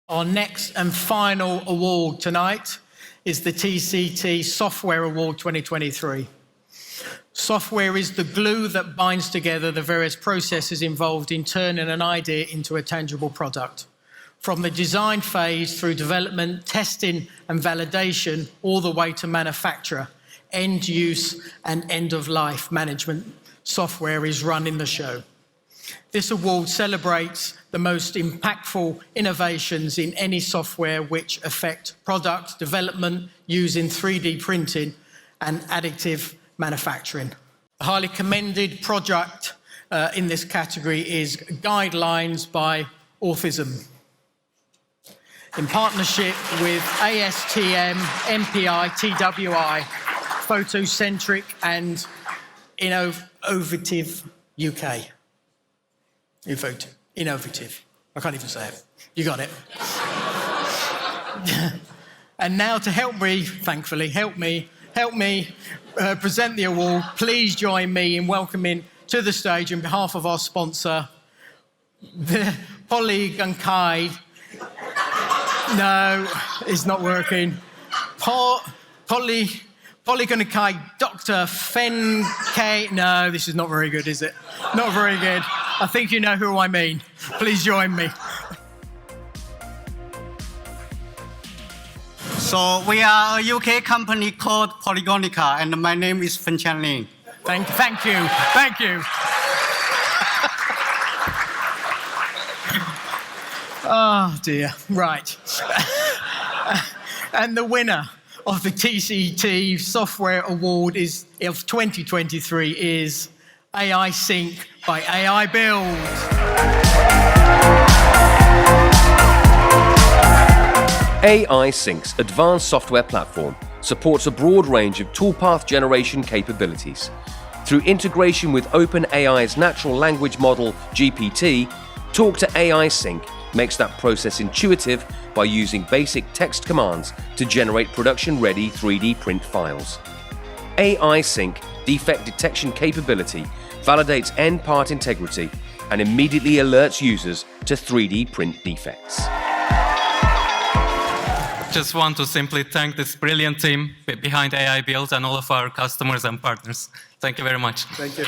Our next and final award tonight is the TCT Software Award 2023. Software is the glue that binds together the various processes involved in turning an idea into a tangible product. From the design phase through development, testing and validation, all the way to manufacture, end use and end of life management, software is running the show. This award celebrates the most impactful innovations in any software which affect product development using 3D printing and additive manufacturing. A highly commended project in this category is Guidelines by Autism, in partnership with ASTM, MPI, TWI, Photocentric and Innovative UK. Innovative. I can't even say it. You got it. And now to help me, thankfully, help me present the award, please join me in welcoming to the stage on behalf of our sponsor, the Polygon-Kai. No, it's not working. Polygon-Kai Dr. Fen K. No, this is not very good, is it? Not very good. I think you know who I mean. Please join me. So we are a UK company called Polygonica, and my name is Fen Chanling. Thank you. Oh dear, right. And the winner of the TCT Software Award of 2023 is AiSync by AI Build. AiSync's advanced software platform supports a broad range of toolpath generation capabilities. Through integration with OpenAI's natural language model, GPT, Talk to AiSync makes that process intuitive by using basic text commands to generate production-ready 3D print files. AiSync Defect Detection Capability validates end part integrity and immediately alerts users to 3D print defects. Just want to simply thank this brilliant team behind AI Build and all of our customers and partners. Thank you very much. Thank you.